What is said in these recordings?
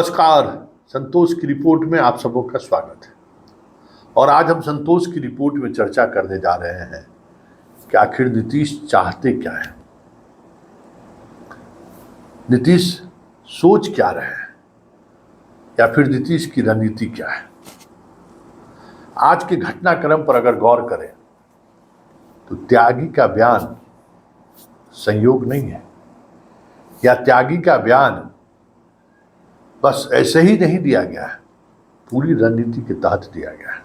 नमस्कार। संतोष की रिपोर्ट में आप सबों का स्वागत है। और आज हम संतोष की रिपोर्ट में चर्चा करने जा रहे हैं कि आखिर नीतीश चाहते क्या है, नीतीश सोच क्या रहे हैं, या फिर नीतीश की रणनीति क्या है। आज के घटनाक्रम पर अगर गौर करें तो त्यागी का बयान संयोग नहीं है, या त्यागी का बयान बस ऐसे ही नहीं दिया गया है, पूरी रणनीति के तहत दिया गया है।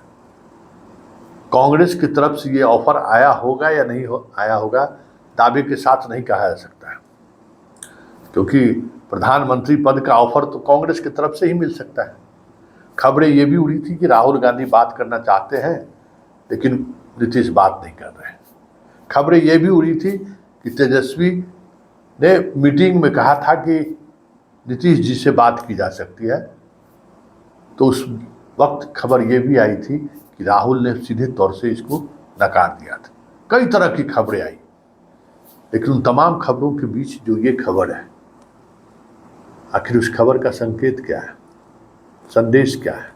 कांग्रेस की तरफ से ये ऑफर आया होगा या नहीं आया होगा, दावे के साथ नहीं कहा जा सकता है, क्योंकि प्रधानमंत्री पद का ऑफर तो कांग्रेस की तरफ से ही मिल सकता है। खबरें ये भी उड़ी थी कि राहुल गांधी बात करना चाहते हैं, लेकिन नीतीश बात नहीं कर रहे हैं। खबरें ये भी उड़ी थी कि तेजस्वी ने मीटिंग में कहा था कि नीतीश जी से बात की जा सकती है, तो उस वक्त खबर ये भी आई थी कि राहुल ने सीधे तौर से इसको नकार दिया था। कई तरह की खबरें आई, लेकिन उन तमाम खबरों के बीच जो ये खबर है, आखिर उस खबर का संकेत क्या है, संदेश क्या है,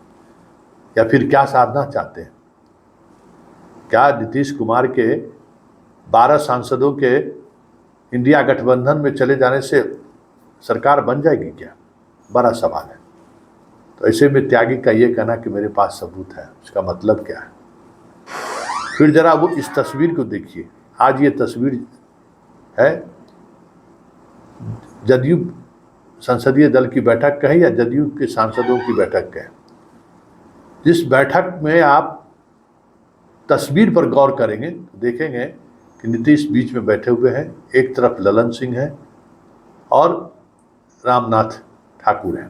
या फिर क्या साधना चाहते हैं। क्या नीतीश कुमार के 12 सांसदों के इंडिया गठबंधन में चले जाने से सरकार बन जाएगी क्या, बड़ा सवाल है। तो ऐसे में त्यागी का ये कहना कि मेरे पास सबूत है, उसका मतलब क्या है। फिर जरा वो इस तस्वीर को देखिए। आज ये तस्वीर है जदयू संसदीय दल की बैठक का है, या जदयू के सांसदों की बैठक का है। जिस बैठक में आप तस्वीर पर गौर करेंगे तो देखेंगे कि नीतीश बीच में बैठे हुए हैं, एक तरफ ललन सिंह है और रामनाथ ठाकुर है,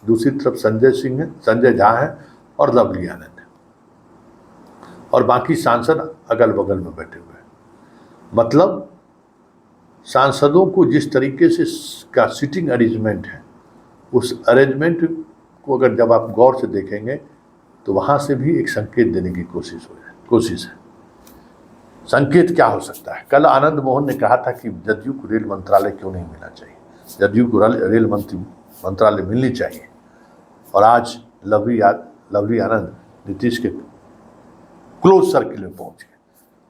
दूसरी तरफ संजय झा है और लवली आनंद है, और बाकी सांसद अगल बगल में बैठे हुए हैं। मतलब सांसदों को जिस तरीके से का सीटिंग अरेंजमेंट है, उस अरेंजमेंट को अगर जब आप गौर से देखेंगे तो वहाँ से भी एक संकेत देने की कोशिश है। संकेत क्या हो सकता है। कल आनंद मोहन ने कहा था कि जदयू को रेल मंत्रालय क्यों नहीं मिलना चाहिए, जदयू को रेल मंत्रालय मिलनी चाहिए। और आज लवली आनंद नीतीश के क्लोज सर्किल में पहुंच गए।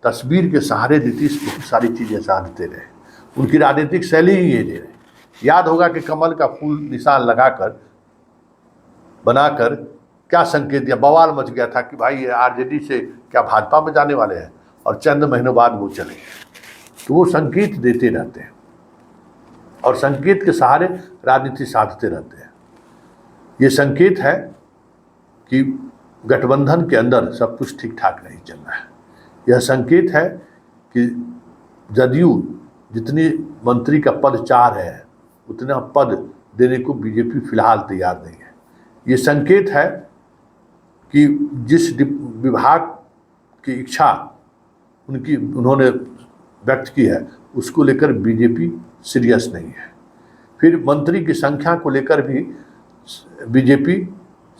तस्वीर के सहारे नीतीश बहुत सारी चीजें साधते रहे, उनकी राजनीतिक शैली ही ये दे रहे। याद होगा कि कमल का फूल निशान बनाकर क्या संकेत दिया, बवाल मच गया था कि भाई आरजेडी से क्या भाजपा में जाने वाले हैं, और चंद महीनों बाद वो चले गए। तो वो संकेत देते रहते हैं और संकेत के सहारे राजनीति साधते रहते हैं। ये संकेत है कि गठबंधन के अंदर सब कुछ ठीक ठाक नहीं चल रहा है। यह संकेत है कि जदयू जितनी मंत्री का पद चाह रहे हैं, उतना पद देने को बीजेपी फिलहाल तैयार नहीं है। ये संकेत है कि जिस विभाग की इच्छा उन्होंने व्यक्त की है, उसको लेकर बीजेपी सीरियस नहीं है। फिर मंत्री की संख्या को लेकर भी बीजेपी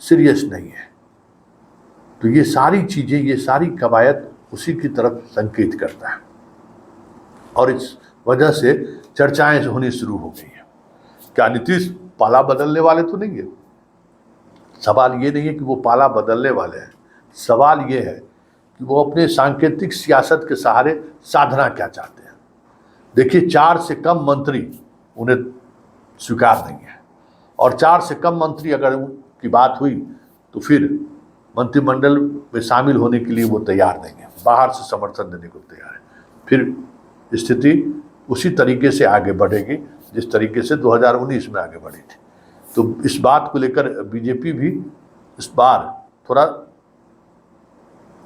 सीरियस नहीं है। तो ये सारी चीजें, ये सारी कवायद उसी की तरफ संकेत करता है, और इस वजह से चर्चाएं होनी शुरू हो गई हैं। क्या नीतीश पाला बदलने वाले तो नहीं है। सवाल ये नहीं है कि वो पाला बदलने वाले हैं, सवाल ये है कि वो अपने सांकेतिक सियासत के सहारे साधना क्या चाहते हैं। देखिए, 4 से कम मंत्री उन्हें स्वीकार नहीं है, और 4 से कम मंत्री अगर की बात हुई तो फिर मंत्रिमंडल में शामिल होने के लिए वो तैयार नहीं है, बाहर से समर्थन देने को तैयार है। फिर स्थिति उसी तरीके से आगे बढ़ेगी जिस तरीके से 2019 में आगे बढ़ी थी। तो इस बात को लेकर बीजेपी भी इस बार थोड़ा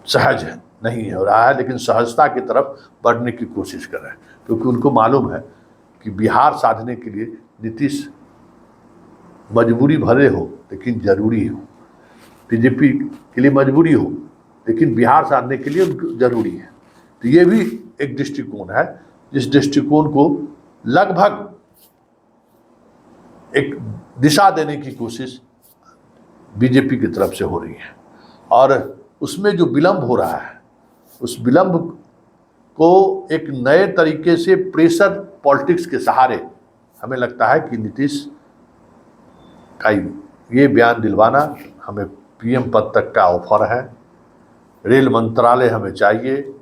सहज नहीं हो रहा है, लेकिन सहजता की तरफ बढ़ने की कोशिश कर रहा है, क्योंकि उनको मालूम है कि बिहार साधने के लिए नीतीश मजबूरी भले हो लेकिन जरूरी हो। बीजेपी के लिए मजबूरी हो, लेकिन बिहार साधने के लिए उनको जरूरी है। तो ये भी एक दृष्टिकोण है, जिस दृष्टिकोण को लगभग एक दिशा देने की कोशिश बीजेपी की तरफ से हो रही है। और उसमें जो विलंब हो रहा है, उस विलंब को एक नए तरीके से प्रेशर पॉलिटिक्स के सहारे हमें लगता है कि नीतीश का ये बयान दिलवाना, हमें पीएम पद तक का ऑफर है, रेल मंत्रालय हमें चाहिए,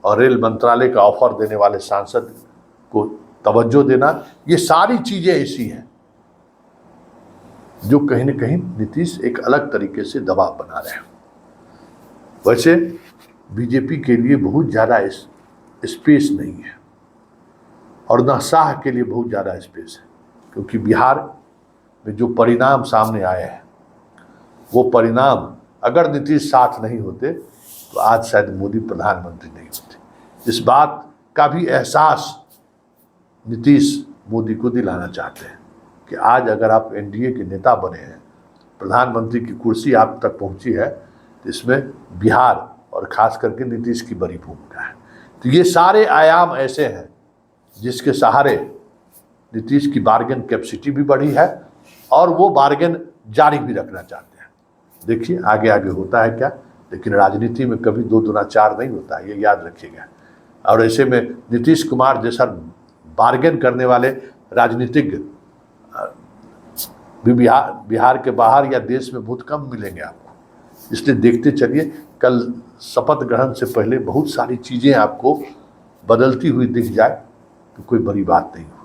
और रेल मंत्रालय का ऑफर देने वाले सांसद को तवज्जो देना, ये सारी चीज़ें ऐसी हैं जो कहीं न कहीं नीतीश एक अलग तरीके से दबाव बना रहे हैं। वैसे बीजेपी के लिए बहुत ज़्यादा स्पेस नहीं है, और न शाह के लिए बहुत ज़्यादा स्पेस है, क्योंकि बिहार में जो परिणाम सामने आए हैं, वो परिणाम अगर नीतीश साथ नहीं होते तो आज शायद मोदी प्रधानमंत्री नहीं होते। इस बात का भी एहसास नीतीश मोदी को दिलाना चाहते हैं कि आज अगर आप एनडीए के नेता बने हैं, प्रधानमंत्री की कुर्सी आप तक पहुंची है, तो इसमें बिहार और खास करके नीतीश की बड़ी भूमिका है। तो ये सारे आयाम ऐसे हैं जिसके सहारे नीतीश की बार्गेन कैपेसिटी भी बढ़ी है, और वो बार्गेन जारी भी रखना चाहते हैं। देखिए आगे आगे होता है क्या, लेकिन राजनीति में कभी 2 दूना 4 नहीं होता, ये याद रखिएगा। और ऐसे में नीतीश कुमार जैसा बार्गेन करने वाले राजनीतिज्ञ भी बिहार के बाहर या देश में बहुत कम मिलेंगे आपको। इसलिए देखते चलिए, कल शपथ ग्रहण से पहले बहुत सारी चीज़ें आपको बदलती हुई दिख जाए तो कोई बड़ी बात नहीं हो।